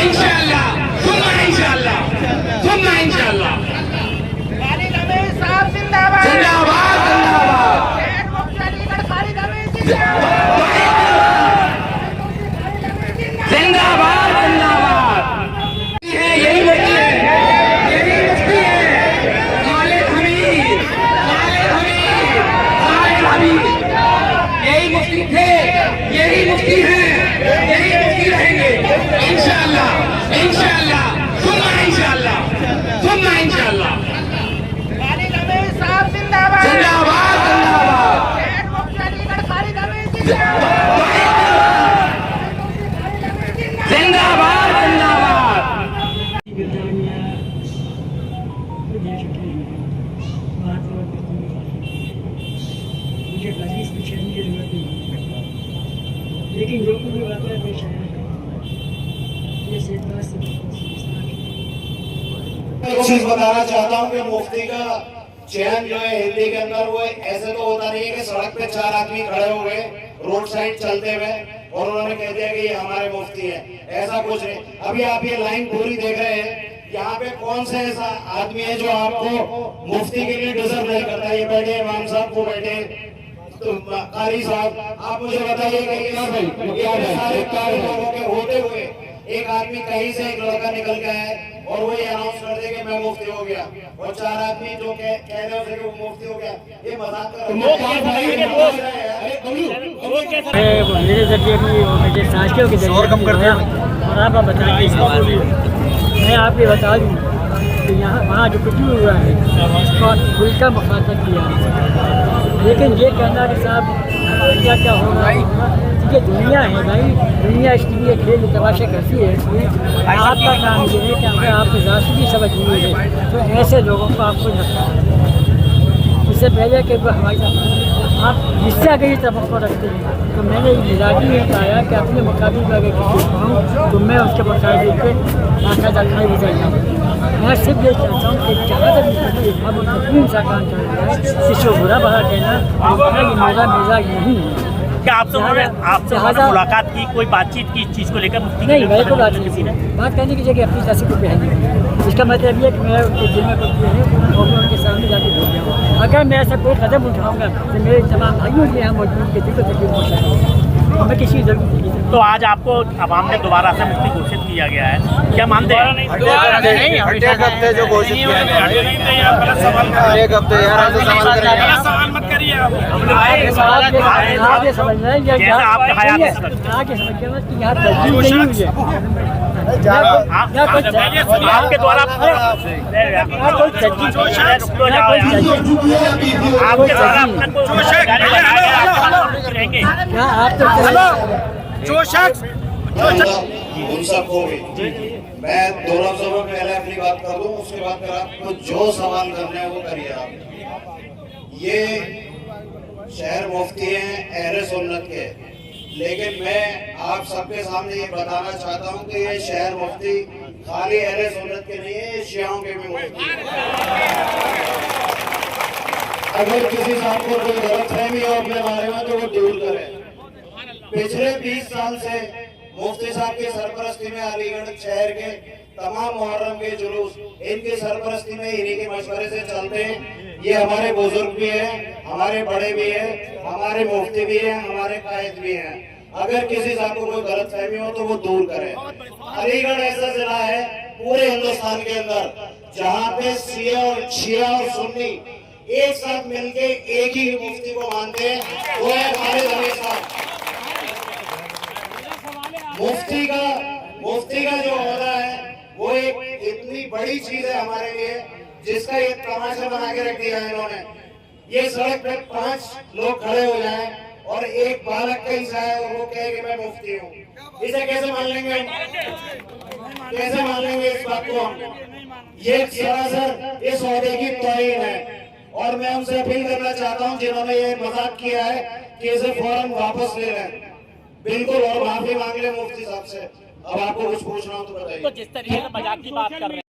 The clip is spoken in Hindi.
इंशाअल्लाह सुम्मा इंशाअल्लाह सुम्मा इंशाअल्लाह। जिंदाबाद जिंदाबाद जिंदाबाद जिंदाबाद। यही मुफ्ती है, यही मुफ्ती है खालिद हमीद, खालिद हमीद, खालिद हमीद। यही मुफ्ती थे, यही मुफ्ती हैं, यही मुफ्ती रहेंगे इंशाअल्लाह इंशाअल्लाह सुम्मा इंशाअल्लाह सुम्मा इंशाअल्लाह। जिंदाबाद जिंदाबाद जिंदाबाद जिंदाबाद। मुझे बजीज में चलने की जरूरत नहीं, लेकिन जो भी वाक़या पेश आया है ये सिद्धांत से एक चीज बताना चाहता हूँ कि मुफ्ती का चयन जो है हिंदी के अंदर वो ऐसे तो होता नहीं है कि सड़क पे 4 आदमी खड़े हो गए रोड साइड चलते हुए और उन्होंने कह दिया कि ये हमारे मुफ्ती है, ऐसा कुछ नहीं। अभी आप ये लाइन पूरी देख रहे हैं, यहाँ पे कौन सा ऐसा आदमी है जो आपको मुफ्ती के लिए डिजर्व नहीं करता। ये बैठे इमाम साहब को बैठे तो कारी साहब, आप मुझे बताइए कि सारे कारी लोगों के होते हुए एक आदमी कहीं से एक लड़का निकल के आए और वो ये अनाउंस कर दे कि मैं मुफ्ती हो गया और 4 आदमी जो कह रहे थे कि वो मुफ्ती हो गया, ये मजाक कर मेरे जरिए भी मुझे साथियों के जरिए कम कर दिया और आप बताइए। मैं आपको बता दूँ कि यहाँ वहाँ जो कुछ भी हुआ है उसका उल्टा मुखातब किया, लेकिन ये कहना कि साहब क्या क्या हो रहा है, ये दुनिया है भाई, दुनिया इसके लिए खेल तमाशे करती है। आपका काम ये है कि अगर आपको राष्ट्रीय समझ नहीं है तो ऐसे लोगों को आपको रखना है। इससे पहले कि हमारी आप जिससे अगर ये तवक्को रखते हैं तो मैंने मिजाजी में पाया कि अपने मुकाबले में अगर किसी को कहूँ तो मैं उसके मुकाबले पर बाकायदा खड़े हो जाएगा। मैं सिर्फ ये चाहता हूँ कि जहाँ तक हम तकलीम सा काम कर रहा है किसी को बुरा भला कहना ये मेरा मिजाज नहीं है। क्या आपसे उन्होंने मुलाकात की, कोई बातचीत की इस चीज़ को लेकर? मुफ्ती नहीं, मेरे को बात नहीं, बात करने की जगह अपनी सियासत को पहननी। इसका मतलब ये कि मैं उनके दिल में कुछ है और मैं उनके सामने जाके बोल गया हूँ। अगर मैं ऐसा कोई कदम उठाऊँगा तो मेरे तमाम भाइयों के यहाँ मौजूद के दिल को तकलीफ पहुँचाऊँगा, मैं किसी जरूरत नहीं। तो आज आपको अवाम ने दोबारा से मुफ्ती घोषित किया गया है, क्या मानते हैं? एक हफ्ते जो घोषित किया एक हफ्ते यार ऐसे सवाल मत करिए आप ये समझ रहे हैं आपके हयात में आपके द्वारा जो शख्स उन सबको भी मैं 2 लफ्जों में पहले अपनी बात कर दूं, उसके बाद फिर आपको जो सवाल करने हैं वो करिए आप। ये शहर मुफ्ती हैं अहले सुन्नत के, लेकिन मैं आप सबके सामने ये बताना चाहता हूं कि ये शहर मुफ्ती खाली अहले सुन्नत के नहीं है, ये शियाओं के भी मुफ्ती है। अगर किसी साहब को कोई गलतफहमी हो अपने बारे में तो वो दूर करें। पिछले 20 साल से मुफ्ती साहब की सरपरस्ती में अलीगढ़ शहर के तमाम मुहर्रम के जुलूस इनकी सरपरस्ती में इन्हीं के मशवरे से चलते हैं। ये हमारे बुजुर्ग भी हैं, हमारे बड़े भी हैं, हमारे मुफ्ती भी हैं, हमारे कायद भी हैं। अगर किसी साहब को कोई गलतफहमी हो तो वो दूर करें। अलीगढ़ ऐसा जिला है पूरे हिंदुस्तान के अंदर जहाँ पे शिया और सुन्नी एक साथ मिलके एक ही मुफ्ती को मानते हैं, वो है खालिद हमीद साहब। मुफ्ती का जो होता है वो एक इतनी बड़ी चीज है हमारे लिए जिसका ये तमाशा बना के रख दिया है इन्होंने। ये सड़क पे 5 लोग खड़े हो जाएं और एक बालक का हिस्सा है और वो कहे कि मैं मुफ्ती हूँ, इसे कैसे मान लेंगे? कैसे मान लेंगे इस बात को हम? ये सरासर इस ओहदे की तौहीन है और मैं उनसे अपील करना चाहता हूँ जिन्होंने ये मजाक किया है कि इसे फौरन वापस ले लें, बिल्कुल, और माफी मांग ले मुफ्ती साहब से। अब आपको कुछ पूछना हो तो बताइए। तो जिस तरीके से मजाक की बात कर रहे हैं